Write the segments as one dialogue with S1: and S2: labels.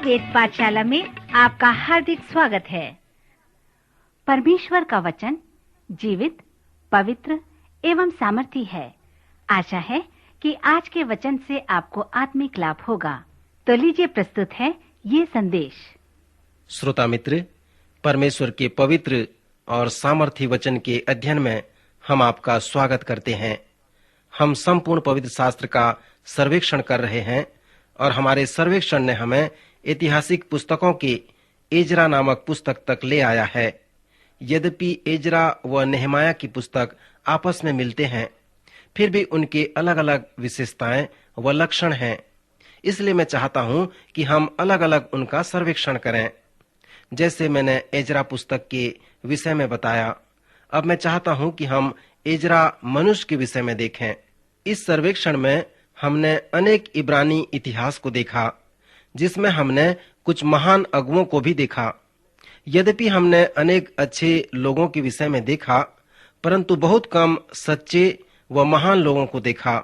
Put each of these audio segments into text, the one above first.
S1: वेद पाठशाला में आपका हार्दिक स्वागत है। परमेश्वर का वचन जीवित, पवित्र एवं सामर्थी है। आशा है कि आज के वचन से आपको आत्मिक लाभ होगा। तो लीजिए प्रस्तुत है ये संदेश।
S2: श्रोता मित्र, परमेश्वर के पवित्र और सामर्थी वचन के अध्ययन में हम आपका स्वागत करते हैं। हम संपूर्ण पवित्र शास्त्र का सर्वेक्षण कर रहे हैं और हमारे सर्वेक्षण ने हमें ऐतिहासिक पुस्तकों के एजरा नामक पुस्तक तक ले आया है। यद्यपि एजरा व नेहमाया की पुस्तक आपस में मिलते हैं, फिर भी उनके अलग अलग विशेषताएं व लक्षण हैं। इसलिए मैं चाहता हूं कि हम अलग अलग उनका सर्वेक्षण करें। जैसे मैंने एजरा पुस्तक के विषय में बताया, अब मैं चाहता हूं कि हम एजरा मनुष्य के विषय में देखें। इस सर्वेक्षण में हमने अनेक इब्रानी इतिहास को देखा, जिसमें हमने कुछ महान अगुओं को भी देखा। यद्यपि हमने अनेक अच्छे लोगों के विषय में देखा, परंतु बहुत कम सच्चे व महान लोगों को देखा।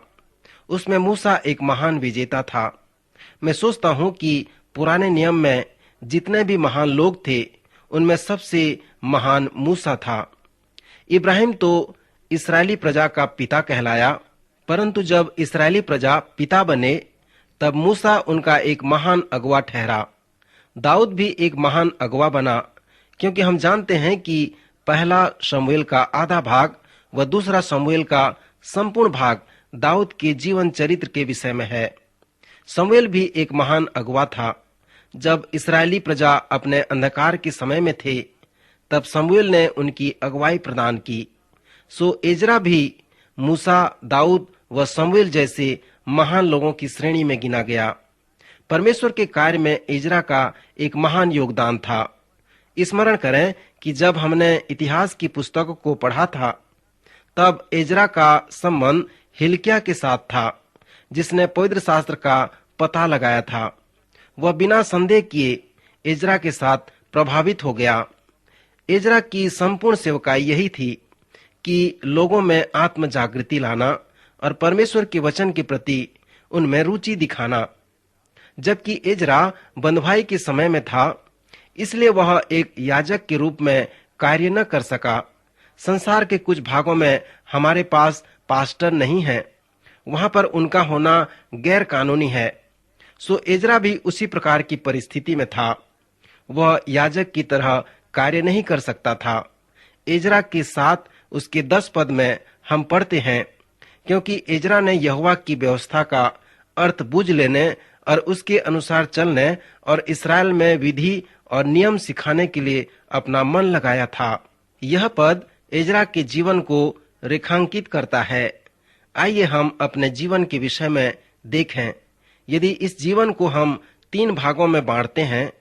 S2: उसमें मूसा एक महान विजेता था। मैं सोचता हूं कि पुराने नियम में जितने भी महान लोग थे, उनमें सबसे महान मूसा था। इब्राहिम तो इस्राएली प्रजा का पिता कहलाया, परंतु जब इस्राएली प्रजा पिता बने, तब मूसा उनका एक महान अगुवा ठहरा। दाऊद भी एक महान अगुवा बना, क्योंकि हम जानते हैं कि पहला शमूएल का आधा भाग व दूसरा शमूएल का संपूर्ण भाग दाऊद के जीवन चरित्र के विषय में है। शमूएल भी एक महान अगुवा था। जब इस्राएली प्रजा अपने अंधकार के समय में थे, तब शमूएल ने उनकी अगुवाई प्रदान की। सो एजरा भी मूसा, दाऊद व शमूएल जैसे महान लोगों की श्रेणी में गिना गया। परमेश्वर के कार्य में एजरा का एक महान योगदान था। स्मरण करें कि जब हमने इतिहास की पुस्तकों को पढ़ा था, तब एजरा का संबंध हिल्किय्याह के साथ था, जिसने पवित्र शास्त्र का पता लगाया था। वह बिना संदेह किए एजरा के साथ प्रभावित हो गया। एजरा की संपूर्ण सेवकाई यही थी कि लोगों में आत्म जागृति लाना और परमेश्वर के वचन के प्रति उनमें रुचि दिखाना। जबकि एजरा बंधुआई के समय में था, इसलिए वह एक याजक के रूप में कार्य न कर सका। संसार के कुछ भागों में हमारे पास पास्टर नहीं है, वहां पर उनका होना गैर कानूनी है। सो एजरा भी उसी प्रकार की परिस्थिति में था। वह याजक की तरह कार्य नहीं कर सकता था। एजरा के साथ उसके 10 पद में हम पढ़ते हैं, क्योंकि एजरा ने यहोवा की व्यवस्था का अर्थ बूझ लेने और उसके अनुसार चलने और इस्राएल में विधि और नियम सिखाने के लिए अपना मन लगाया था। यह पद एजरा के जीवन को रेखांकित करता है। आइए हम अपने जीवन के विषय में देखें। यदि इस जीवन को हम 3 भागों में बांटते हैं,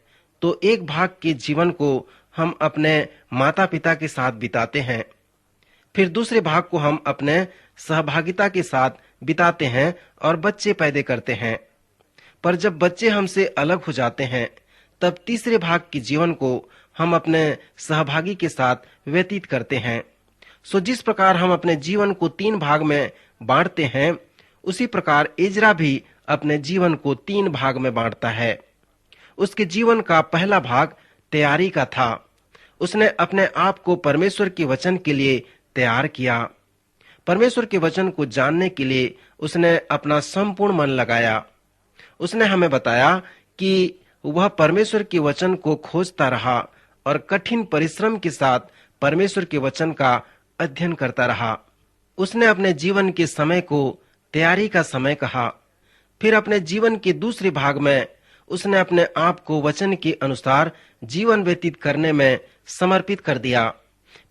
S2: तो एक भाग के जीवन को हम अपने माता पिता के साथ बिताते हैं, फिर दूसरे भाग को हम अपने सहभागिता के साथ बिताते हैं और बच्चे पैदा करते हैं। पर जब बच्चे हमसे अलग हो जाते हैं, तब तीसरे भाग के जीवन को हम अपने सहभागी के साथ व्यतीत करते हैं। सो जिस प्रकार हम अपने जीवन को 3 भाग में बांटते हैं, उसी प्रकार एजरा भी अपने जीवन को 3 भाग में बांटता है। उसके जीवन का पहला भाग तैयारी का था। उसने अपने आप को परमेश्वर के वचन के लिए तैयार किया। परमेश्वर के वचन को जानने के लिए उसने अपना संपूर्ण मन लगाया। उसने हमें बताया कि वह परमेश्वर के वचन को खोजता रहा और कठिन परिश्रम के साथ परमेश्वर के वचन का अध्ययन करता रहा। उसने अपने जीवन के समय को तैयारी का समय कहा। फिर अपने जीवन के दूसरे भाग में उसने अपने आप को वचन के अनुसार जीवन व्यतीत करने में समर्पित कर दिया।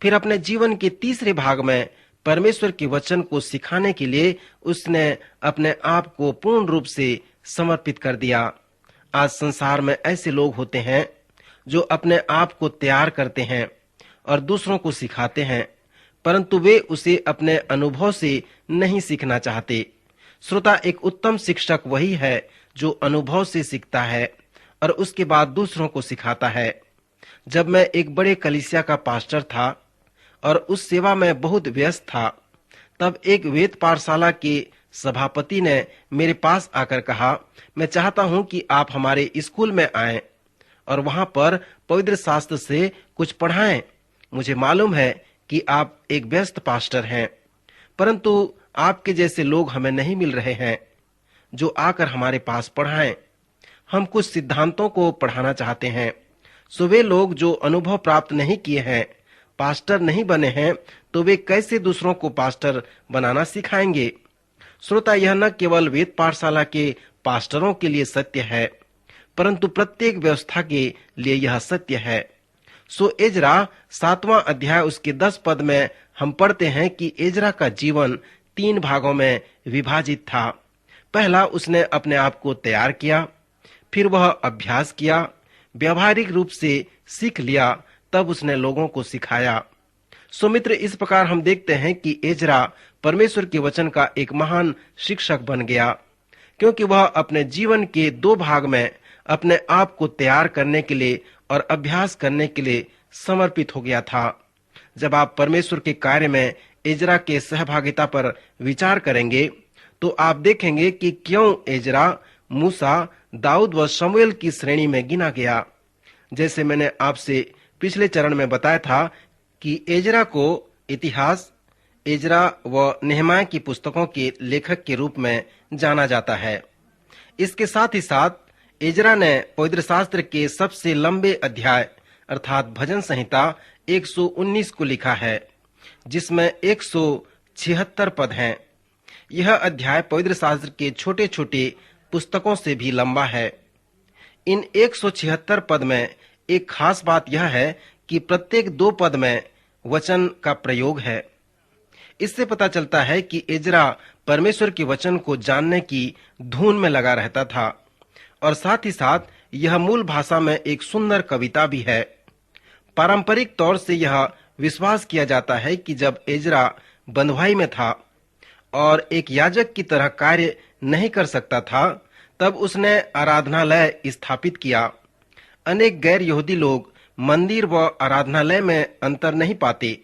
S2: फिर अपने जीवन के तीसरे भाग में परमेश्वर के वचन को सिखाने के लिए उसने अपने आप को पूर्ण रूप से समर्पित कर दिया। आज संसार में ऐसे लोग होते हैं जो अपने आप को तैयार करते हैं और दूसरों को सिखाते हैं, परंतु वे उसे अपने अनुभव से नहीं सीखना चाहते। श्रोता, एक उत्तम शिक्षक वही है जो अनुभव से सीखता है और उसके बाद दूसरों को सिखाता है। जब मैं एक बड़े कलीसिया का पास्टर था और उस सेवा में बहुत व्यस्त था, तब एक वेद पाठशाला के सभापति ने मेरे पास आकर कहा, मैं चाहता हूं कि आप हमारे स्कूल में आएं और वहां पर पवित्र शास्त्र से कुछ पढ़ाएं। मुझे मालूम है कि आप एक व्यस्त पास्टर हैं, परंतु आपके जैसे लोग हमें नहीं मिल रहे हैं जो आकर हमारे पास पढ़ाएं। हम कुछ सिद्धांतों को पढ़ाना चाहते हैं। सो वे लोग जो अनुभव प्राप्त नहीं किए हैं, पास्टर नहीं बने हैं, तो वे कैसे दूसरों को पास्टर बनाना सिखाएंगे। श्रोता, यह न केवल वेद पाठशाला के पास्टरों के लिए सत्य है, परंतु प्रत्येक व्यवस्था के लिए यह सत्य है। सो एजरा 7वां अध्याय उसके 10 पद में हम पढ़ते हैं कि एजरा का जीवन 3 भागों में विभाजित था। पहला, उसने अपने आप को तैयार किया, फिर वह अभ्यास किया, व्यवहारिक रूप से सीख लिया, तब उसने लोगों को सिखाया। सो मित्र, इस प्रकार हम देखते हैं कि एजरा परमेश्वर के वचन का एक महान शिक्षक बन गया, क्योंकि वह अपने जीवन के 2 भाग में अपने आप को तैयार करने के लिए और अभ्यास करने के लिए समर्पित हो गया था। जब आप परमेश्वर के कार्य में एजरा के सहभागिता पर विचार करेंगे तो आप देखेंगे कि क्यों एजरा मूसा, दाऊद व शमूएल की श्रेणी में गिना गया। जैसे मैंने आपसे पिछले चरण में बताया था कि एजरा को इतिहास, एजरा व नेहमाया की पुस्तकों के लेखक के रूप में जाना जाता है। इसके साथ ही साथ एजरा ने पवित्र शास्त्र के सबसे लंबे अध्याय अर्थात भजन संहिता 119 को लिखा है, जिसमें 176 पद हैं। यह अध्याय पवित्र शास्त्र के छोटे छोटे पुस्तकों से भी लंबा है। इन 176 पद में एक खास बात यह है कि प्रत्येक 2 पद में वचन का प्रयोग है। इससे पता चलता है कि एजरा परमेश्वर के वचन को जानने की धुन में लगा रहता था, और साथ ही साथ यह मूल भाषा में एक सुंदर कविता भी है। पारंपरिक तौर से यह विश्वास किया जाता है कि जब एजरा बंधुआई में था और एक याजक की तरह कार्य नहीं कर सकता था, तब उसने आराधनालय स्थापित किया। अनेक गैर यहूदी लोग मंदिर व आराधनालय में अंतर नहीं पाते।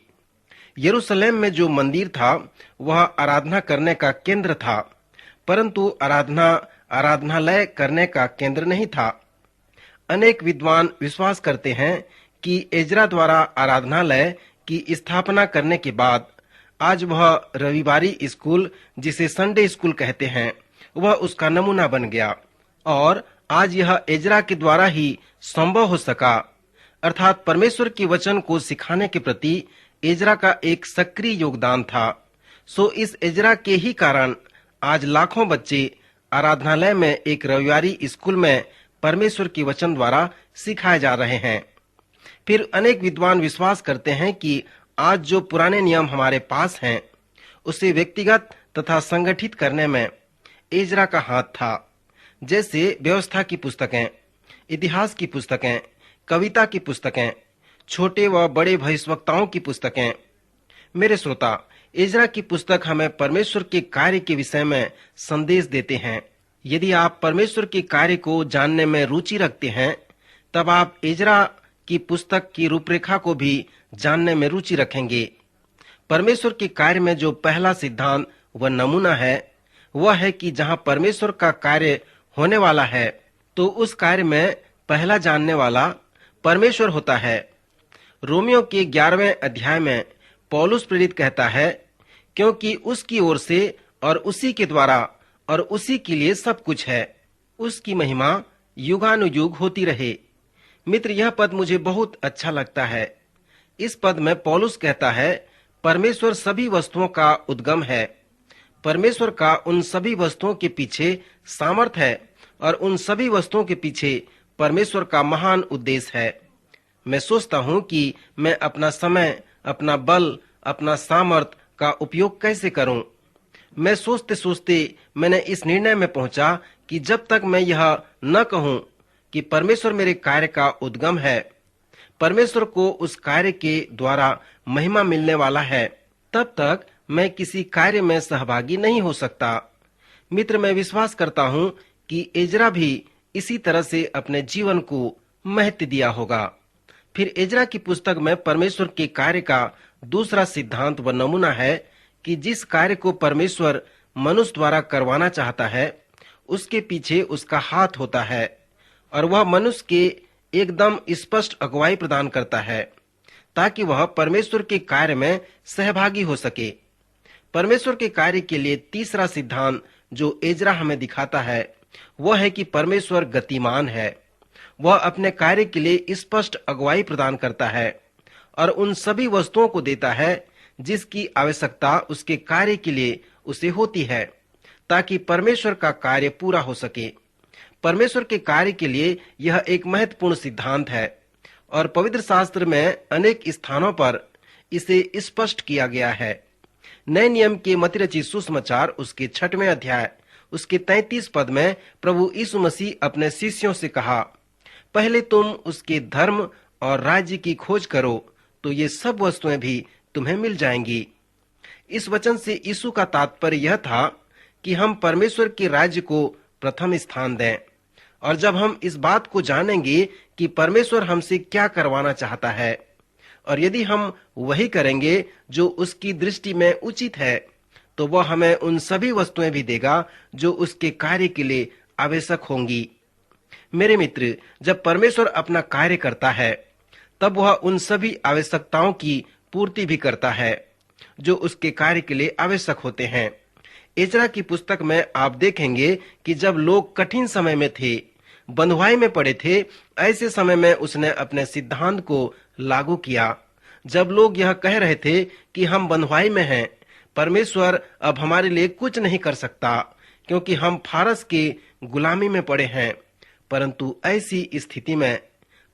S2: यरूशलेम में जो मंदिर था वह आराधना करने का केंद्र था, परंतु आराधनालय करने का केंद्र नहीं था। अनेक विद्वान विश्वास करते हैं कि एजरा द्वारा आराधनालय की स्थापना करने के बाद आज वह रविवारी स्कूल, जिसे संडे स्कूल कहते हैं, वह उसका नमूना बन गया, और आज यह एजरा के द्वारा ही संभव हो सका। अर्थात परमेश्वर के वचन को सिखाने के प्रति एजरा का एक सक्रिय योगदान था। सो इस एजरा के ही कारण आज लाखों बच्चे आराधनालय में एक रविवारी स्कूल में परमेश्वर के वचन द्वारा सिखाए जा रहे हैं। फिर अनेक विद्वान विश्वास करते हैं कि आज जो पुराने नियम हमारे पास हैं, उसे व्यक्तिगत तथा संगठित करने में एजरा का हाथ था। जैसे व्यवस्था की पुस्तकें, इतिहास की पुस्तकें, कविता की पुस्तकें, छोटे व बड़े भविष्यवक्ताओं की पुस्तकें। मेरे श्रोता, एजरा की पुस्तक हमें परमेश्वर के कार्य के विषय में संदेश देते हैं। यदि आप परमेश्वर के कार्य को जानने में रुचि रखते हैं, तब आप एजरा की पुस्तक की रूपरेखा को भी जानने में रुचि रखेंगे। परमेश्वर के कार्य में जो पहला सिद्धांत व नमूना है, वह है कि जहां परमेश्वर का कार्य होने वाला है, तो उस कार्य में पहला जानने वाला परमेश्वर होता है। रोमियो के 11वें अध्याय में पौलुस प्रेरित कहता है, क्योंकि उसकी ओर से और उसी के द्वारा और उसी के लिए सब कुछ है, उसकी महिमा युगानुयुग होती रहे। मित्र, यह पद मुझे बहुत अच्छा लगता है। इस पद में पौलुस कहता है, परमेश्वर सभी वस्तुओं का उद्गम है। परमेश्वर का उन सभी वस्तुओं के पीछे सामर्थ्य है, और उन सभी वस्तुओं के पीछे परमेश्वर का महान उद्देश्य है। मैं सोचता हूँ कि मैं अपना समय, अपना बल, अपना सामर्थ्य का उपयोग कैसे करूं। मैं सोचते सोचते मैंने इस निर्णय में पहुंचा कि जब तक मैं यह न कहूं कि परमेश्वर मेरे कार्य का उद्गम है, परमेश्वर को उस कार्य के द्वारा महिमा मिलने वाला है, तब तक मैं किसी कार्य में सहभागी नहीं हो सकता। मित्र, मैं विश्वास करता हूं कि एजरा भी इसी तरह से अपने जीवन को महत्व दिया होगा। फिर एजरा की पुस्तक में परमेश्वर के कार्य का दूसरा सिद्धांत व नमूना है कि जिस कार्य को परमेश्वर मनुष्य द्वारा करवाना चाहता है, उसके पीछे उसका हाथ होता है और वह मनुष्य के एकदम स्पष्ट अगुवाई प्रदान करता है ताकि वह परमेश्वर के कार्य में सहभागी हो सके। परमेश्वर के कार्य के लिए तीसरा सिद्धांत जो एजरा हमें दिखाता है वह है कि परमेश्वर गतिमान है। वह अपने कार्य के लिए स्पष्ट अगुवाई प्रदान करता है और उन सभी वस्तुओं को देता है जिसकी आवश्यकता उसके कार्य के लिए उसे होती है ताकि परमेश्वर का कार्य पूरा हो सके। परमेश्वर के कार्य के लिए यह एक महत्वपूर्ण सिद्धांत है और पवित्र शास्त्र में अनेक स्थानों पर इसे स्पष्ट किया गया है। नए नियम के मत्ती रचित सुसमाचार उसके 6वें अध्याय उसके 33 पद में प्रभु यीशु मसीह अपने शिष्यों से कहा, पहले तुम उसके धर्म और राज्य की खोज करो तो ये सब वस्तुएं भी तुम्हें मिल जाएंगी। इस वचन से यीशु का तात्पर्य यह था कि हम परमेश्वर के राज्य को प्रथम स्थान दें और जब हम इस बात को जानेंगे कि परमेश्वर हमसे क्या करवाना चाहता है और यदि हम वही करेंगे जो उसकी दृष्टि में उचित है तो वह हमें उन सभी वस्तुएं भी देगा जो उसके कार्य के लिए आवश्यक होंगी। मेरे मित्र, जब परमेश्वर अपना कार्य करता है तब वह उन सभी आवश्यकताओं की पूर्ति भी करता है जो उसके कार्य के लिए आवश्यक होते हैं। एजरा की पुस्तक में आप देखेंगे कि जब लोग कठिन समय में थे, बंधुआई में पड़े थे, ऐसे समय में उसने अपने सिद्धांत को लागू किया। जब लोग यह कह रहे थे कि हम बंधुआई में हैं, परमेश्वर अब हमारे लिए कुछ नहीं कर सकता क्योंकि हम फारस के गुलामी में पड़े हैं, परंतु ऐसी स्थिति में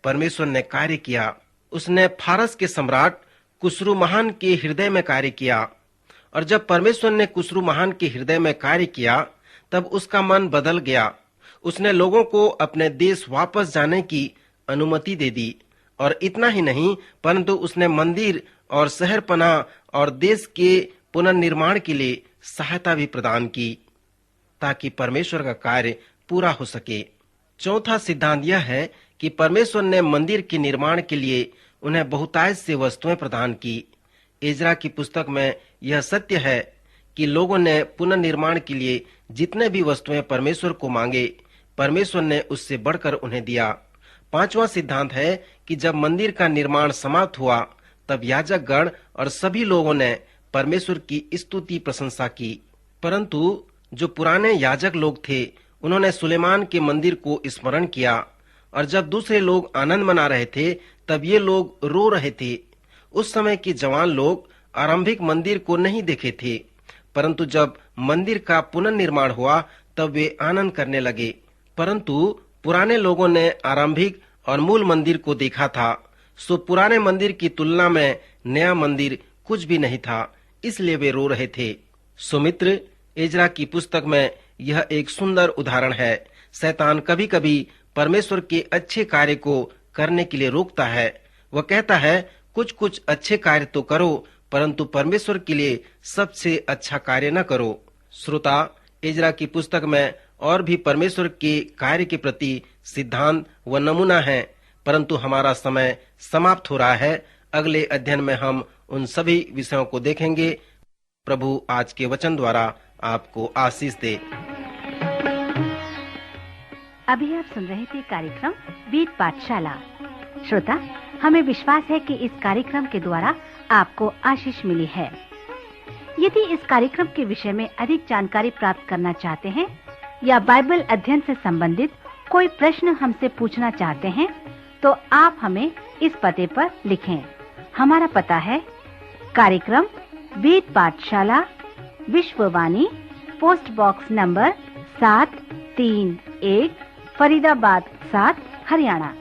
S2: परमेश्वर ने कार्य किया। उसने फारस के सम्राट कुसरू महान के हृदय में कार्य किया और जब परमेश्वर ने कुसरू महान के हृदय में कार्य किया तब उसका मन बदल गया। उसने लोगों को अपने देश वापस जाने की अनुमति दे दी और इतना ही नहीं परंतु उसने मंदिर और शहर पनाह और देश के पुनर्निर्माण के लिए सहायता भी प्रदान की ताकि परमेश्वर का कार्य पूरा हो सके। चौथा सिद्धांत यह है कि परमेश्वर ने मंदिर के निर्माण के लिए उन्हें बहुतायत से वस्तुएं प्रदान की। एजरा की पुस्तक में यह सत्य है कि लोगों ने पुनर्निर्माण के लिए जितने भी वस्तुएं परमेश्वर को मांगे, परमेश्वर ने उससे बढ़कर उन्हें दिया। पांचवा सिद्धांत है कि जब मंदिर का निर्माण समाप्त हुआ तब याजक गण और सभी लोगों ने परमेश्वर की स्तुति प्रशंसा की, परंतु जो पुराने याजक लोग थे उन्होंने सुलेमान के मंदिर को स्मरण किया और जब दूसरे लोग आनंद मना रहे थे तब ये लोग रो रहे थे। उस समय के जवान लोग आरंभिक मंदिर को नहीं देखे थे, परंतु जब मंदिर का पुनर्निर्माण हुआ तब वे आनंद करने लगे। परंतु पुराने लोगों ने आरंभिक और मूल मंदिर को देखा था, सो पुराने मंदिर की तुलना में नया मंदिर कुछ भी नहीं था, इसलिए वे रो रहे थे। सो मित्र, एजरा की पुस्तक में यह एक सुंदर उदाहरण है। शैतान कभी कभी परमेश्वर के अच्छे कार्य को करने के लिए रोकता है। वह कहता है कुछ कुछ अच्छे कार्य तो करो, परंतु परमेश्वर के लिए सबसे अच्छा कार्य न करो। श्रोता, एजरा की पुस्तक में और भी परमेश्वर के कार्य के प्रति सिद्धांत व नमूना है, परंतु हमारा समय समाप्त हो रहा है। अगले अध्ययन में हम उन सभी विषयों को देखेंगे। प्रभु आज के वचन द्वारा आपको आशीष दे।
S1: अभी आप सुन रहे थे कार्यक्रम बीट पाठशाला। श्रोता, हमें विश्वास है कि इस कार्यक्रम के द्वारा आपको आशीष मिली है। यदि इस कार्यक्रम के विषय में अधिक जानकारी प्राप्त करना चाहते हैं या बाइबल अध्ययन से संबंधित कोई प्रश्न हमसे पूछना चाहते हैं तो आप हमें इस पते पर लिखें। हमारा पता है कार्यक्रम beat Pathshala, Vishwavani, post box number 731, Faridabad 7, Haryana.